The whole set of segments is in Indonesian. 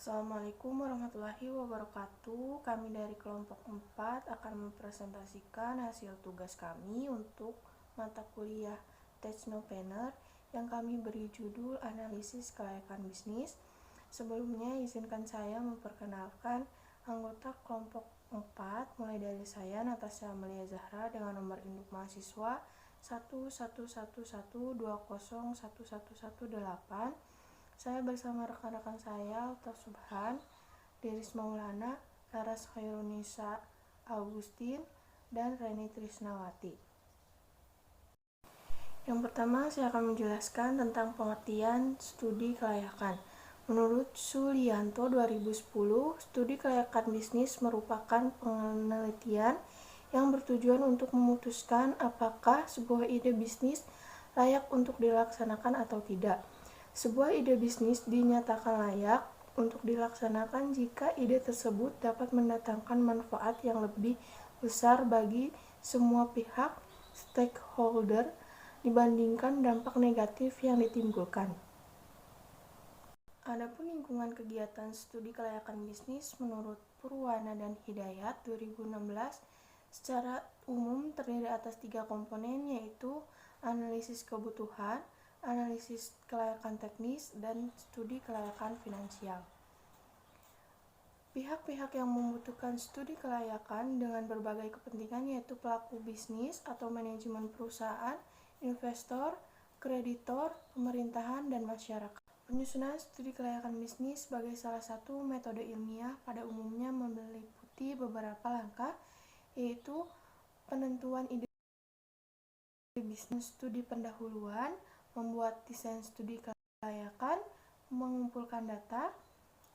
Assalamualaikum warahmatullahi wabarakatuh. Kami dari kelompok 4 akan mempresentasikan hasil tugas kami untuk mata kuliah Technopreneur yang kami beri judul Analisis Kelayakan Bisnis. Sebelumnya izinkan saya memperkenalkan anggota kelompok 4, mulai dari saya Natasha Amelia Zahra dengan nomor induk mahasiswa 11112011118. Saya bersama rekan-rekan saya, Alta Subhan, Deris Maulana, Laras Khairunisa Augustin, dan Reni Trisnawati. Yang pertama, saya akan menjelaskan tentang pengertian studi kelayakan. Menurut Sulianto 2010, studi kelayakan bisnis merupakan penelitian yang bertujuan untuk memutuskan apakah sebuah ide bisnis layak untuk dilaksanakan atau tidak. Sebuah ide bisnis dinyatakan layak untuk dilaksanakan jika ide tersebut dapat mendatangkan manfaat yang lebih besar bagi semua pihak stakeholder dibandingkan dampak negatif yang ditimbulkan. Adapun lingkungan kegiatan studi kelayakan bisnis menurut Purwana dan Hidayat 2016 secara umum terdiri atas 3 komponen, yaitu analisis kebutuhan, analisis kelayakan teknis, dan studi kelayakan finansial. Pihak-pihak yang membutuhkan studi kelayakan dengan berbagai kepentingan yaitu pelaku bisnis atau manajemen perusahaan, investor, kreditor, pemerintahan, dan masyarakat. Penyusunan studi kelayakan bisnis sebagai salah satu metode ilmiah pada umumnya meliputi beberapa langkah, yaitu penentuan ide bisnis, studi pendahuluan, membuat desain studi kelayakan, mengumpulkan data,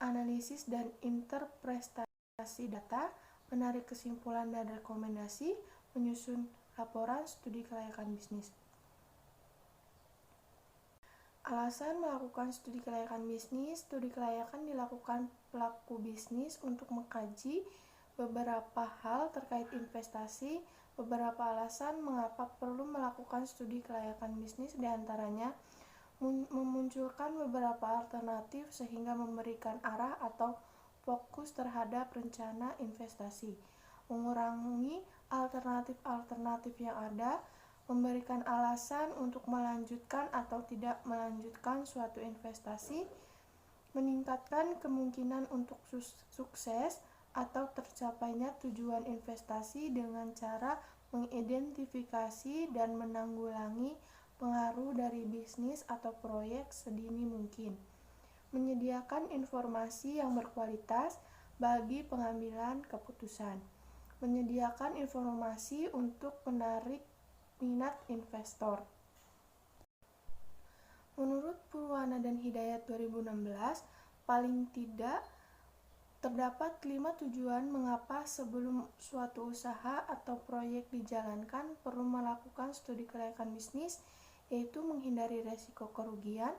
analisis dan interpretasi data, menarik kesimpulan dan rekomendasi, menyusun laporan studi kelayakan bisnis. Alasan melakukan studi kelayakan bisnis. Studi kelayakan dilakukan pelaku bisnis untuk mengkaji beberapa hal terkait investasi. Beberapa alasan mengapa perlu melakukan studi kelayakan bisnis, diantaranya memunculkan beberapa alternatif sehingga memberikan arah atau fokus terhadap rencana investasi, mengurangi alternatif-alternatif yang ada, memberikan alasan untuk melanjutkan atau tidak melanjutkan suatu investasi, meningkatkan kemungkinan untuk sukses atau tercapainya tujuan investasi dengan cara mengidentifikasi dan menanggulangi pengaruh dari bisnis atau proyek sedini mungkin, menyediakan informasi yang berkualitas bagi pengambilan keputusan, menyediakan informasi untuk menarik minat investor. Menurut Purwana dan Hidayat 2016, paling tidak terdapat 5 tujuan mengapa sebelum suatu usaha atau proyek dijalankan perlu melakukan studi kelayakan bisnis, yaitu menghindari resiko kerugian,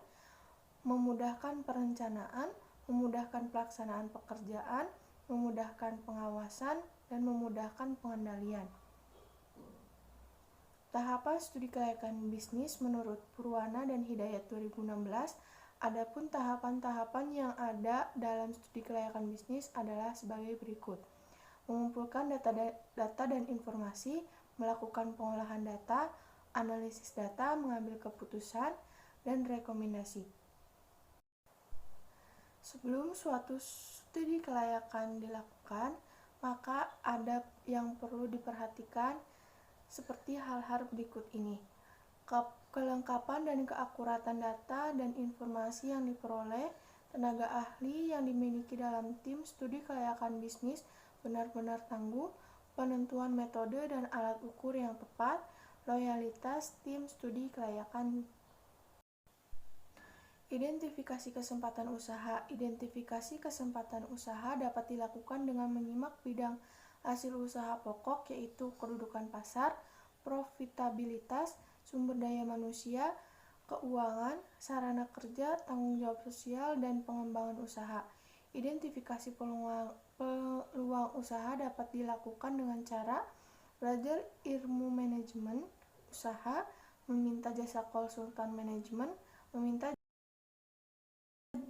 memudahkan perencanaan, memudahkan pelaksanaan pekerjaan, memudahkan pengawasan, dan memudahkan pengendalian. Tahapan studi kelayakan bisnis menurut Purwana dan Hidayat 2016. Adapun tahapan-tahapan yang ada dalam studi kelayakan bisnis adalah sebagai berikut: mengumpulkan data dan informasi, melakukan pengolahan data, analisis data, mengambil keputusan, dan rekomendasi. Sebelum suatu studi kelayakan dilakukan, maka ada yang perlu diperhatikan seperti hal-hal berikut ini: kelengkapan dan keakuratan data dan informasi yang diperoleh, tenaga ahli yang dimiliki dalam tim studi kelayakan bisnis benar-benar tangguh, penentuan metode dan alat ukur yang tepat, loyalitas tim studi kelayakan. Identifikasi kesempatan usaha. Identifikasi kesempatan usaha dapat dilakukan dengan menyimak bidang hasil usaha pokok, yaitu kedudukan pasar, profitabilitas, sumber daya manusia, keuangan, sarana kerja, tanggung jawab sosial, dan pengembangan usaha. Identifikasi peluang usaha dapat dilakukan dengan cara belajar ilmu manajemen usaha, meminta jasa konsultan manajemen, meminta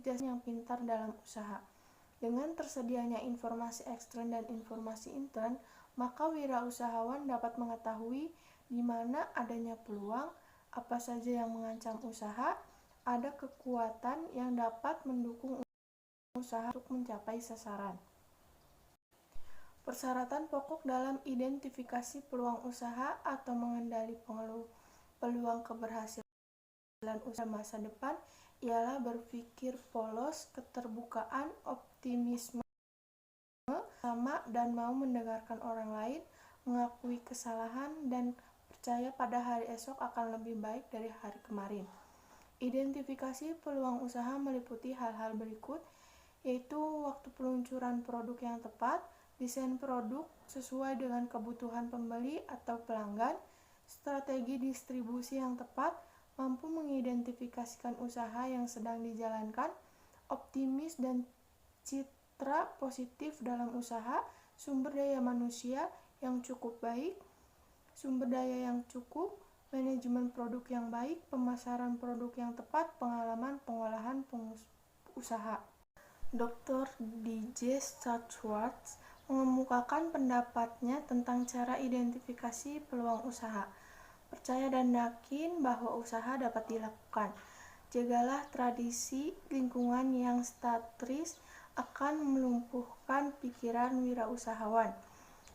jasa yang pintar dalam usaha. Dengan tersedianya informasi ekstern dan informasi intern, maka wirausahawan dapat mengetahui di mana adanya peluang, apa saja yang mengancam usaha, ada kekuatan yang dapat mendukung usaha untuk mencapai sasaran. Persyaratan pokok dalam identifikasi peluang usaha atau mengenali peluang keberhasilan usaha masa depan ialah berpikir polos, keterbukaan, optimisme, sama dan mau mendengarkan orang lain, mengakui kesalahan, dan percaya pada hari esok akan lebih baik dari hari kemarin. Identifikasi peluang usaha meliputi hal-hal berikut, yaitu waktu peluncuran produk yang tepat, desain produk sesuai dengan kebutuhan pembeli atau pelanggan, strategi distribusi yang tepat, mampu mengidentifikasikan usaha yang sedang dijalankan, optimis dan citra positif dalam usaha, sumber daya manusia yang cukup baik, sumber daya yang cukup, manajemen produk yang baik, pemasaran produk yang tepat, pengalaman pengolahan usaha. Dr. D.J. Schwartz mengemukakan pendapatnya tentang cara identifikasi peluang usaha. Percaya dan yakin bahwa usaha dapat dilakukan. Jagalah tradisi lingkungan yang statis akan melumpuhkan pikiran wirausahawan.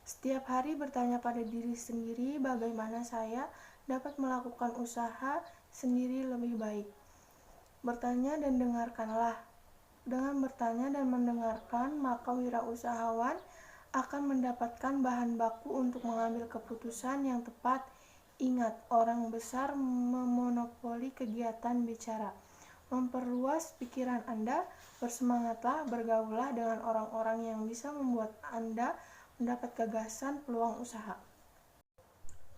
Setiap hari bertanya pada diri sendiri bagaimana saya dapat melakukan usaha sendiri lebih baik. Bertanya dan dengarkanlah. Dengan bertanya dan mendengarkan, maka wirausahawan akan mendapatkan bahan baku untuk mengambil keputusan yang tepat. Ingat, orang besar memonopoli kegiatan bicara. Memperluas pikiran Anda, bersemangatlah, bergaullah dengan orang-orang yang bisa membuat Anda mendapat gagasan peluang usaha.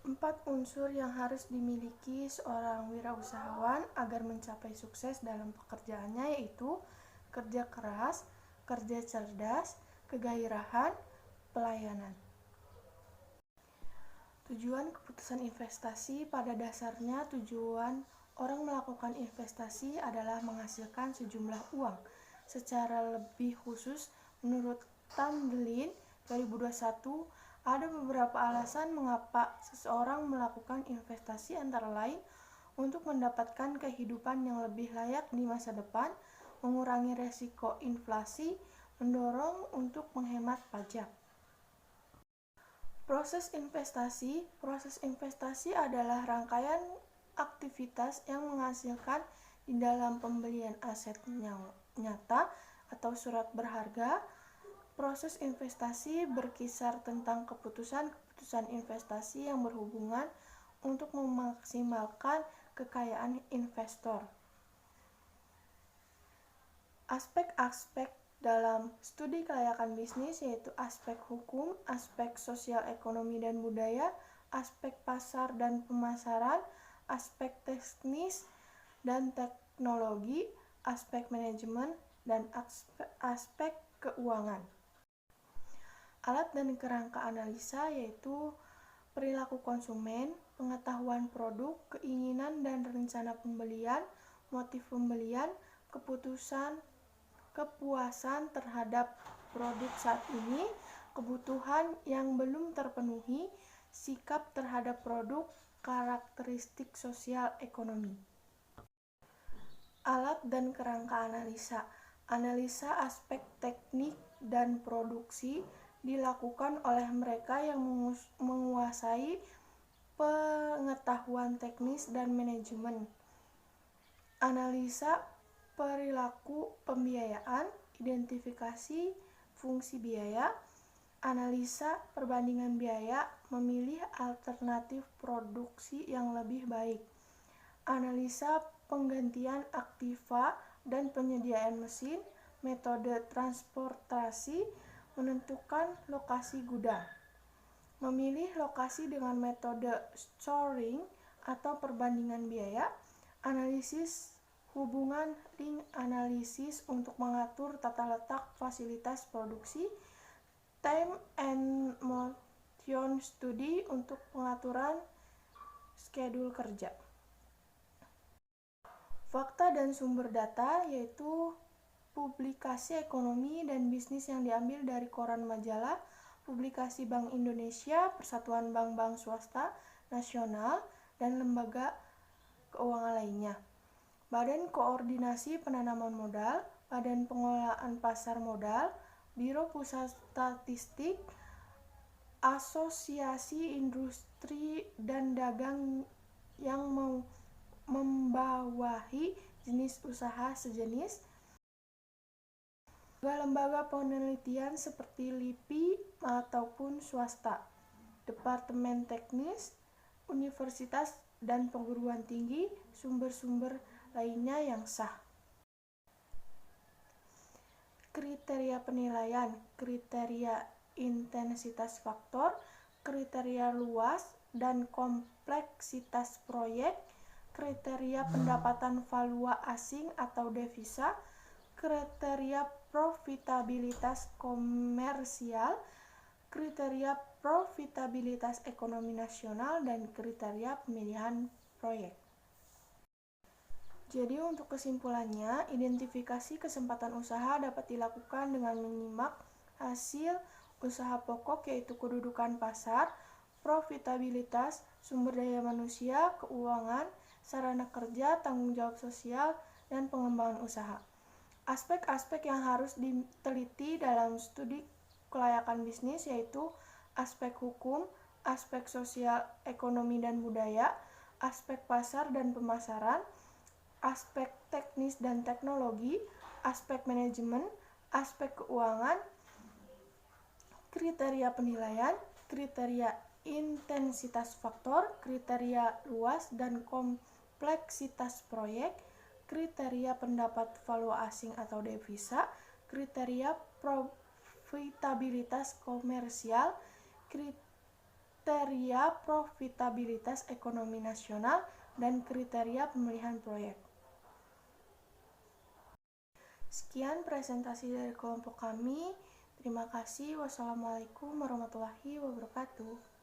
4 unsur yang harus dimiliki seorang wirausahawan agar mencapai sukses dalam pekerjaannya, yaitu kerja keras, kerja cerdas, kegairahan, pelayanan. Tujuan keputusan investasi. Pada dasarnya, tujuan orang melakukan investasi adalah menghasilkan sejumlah uang. Secara lebih khusus, menurut Tamdelin 2021, ada beberapa alasan mengapa seseorang melakukan investasi, antara lain untuk mendapatkan kehidupan yang lebih layak di masa depan, mengurangi resiko inflasi, mendorong untuk menghemat pajak. Proses investasi adalah rangkaian aktivitas yang menghasilkan di dalam pembelian aset nyata atau surat berharga. Proses investasi berkisar tentang keputusan-keputusan investasi yang berhubungan untuk memaksimalkan kekayaan investor. Aspek-aspek dalam studi kelayakan bisnis yaitu aspek hukum, aspek sosial ekonomi dan budaya, aspek pasar dan pemasaran, aspek teknis dan teknologi, aspek manajemen, dan aspek keuangan. Alat dan kerangka analisa yaitu perilaku konsumen, pengetahuan produk, keinginan dan rencana pembelian, motif pembelian, kepuasan terhadap produk saat ini, kebutuhan yang belum terpenuhi, sikap terhadap produk, karakteristik sosial ekonomi. Alat dan kerangka analisa. Analisa aspek teknik dan produksi dilakukan oleh mereka yang menguasai pengetahuan teknis dan manajemen. Analisa perilaku pembiayaan, identifikasi fungsi biaya, analisa perbandingan biaya, memilih alternatif produksi yang lebih baik, analisa penggantian aktiva dan penyediaan mesin, metode transportasi, menentukan lokasi gudang, memilih lokasi dengan metode scoring atau perbandingan biaya, analisis hubungan link analisis untuk mengatur tata letak fasilitas produksi, time and motion study untuk pengaturan schedule kerja. Fakta dan sumber data yaitu publikasi ekonomi dan bisnis yang diambil dari koran majalah, publikasi Bank Indonesia, Persatuan Bank-Bank Swasta Nasional, dan lembaga keuangan lainnya. Badan Koordinasi Penanaman Modal, Badan Pengelolaan Pasar Modal, Biro Pusat Statistik, Asosiasi Industri dan Dagang yang membawahi jenis usaha sejenis, lembaga penelitian seperti LIPI ataupun swasta, departemen teknis, universitas dan perguruan tinggi, sumber-sumber lainnya yang sah. Kriteria penilaian, kriteria intensitas faktor, kriteria luas dan kompleksitas proyek, kriteria pendapatan valuta asing atau devisa, kriteria profitabilitas komersial, kriteria profitabilitas ekonomi nasional, dan kriteria pemilihan proyek. Jadi untuk kesimpulannya, identifikasi kesempatan usaha dapat dilakukan dengan menyimak hasil usaha pokok yaitu kedudukan pasar, profitabilitas, sumber daya manusia, keuangan, sarana kerja, tanggung jawab sosial, dan pengembangan usaha. Aspek-aspek yang harus diteliti dalam studi kelayakan bisnis yaitu aspek hukum, aspek sosial, ekonomi dan budaya, aspek pasar dan pemasaran, aspek teknis dan teknologi, aspek manajemen, aspek keuangan, kriteria penilaian, kriteria intensitas faktor, kriteria luas dan kompleksitas proyek, kriteria pendapat valuta asing atau devisa, kriteria profitabilitas komersial, kriteria profitabilitas ekonomi nasional, dan kriteria pemilihan proyek. Sekian presentasi dari kelompok kami. Terima kasih. Wassalamualaikum warahmatullahi wabarakatuh.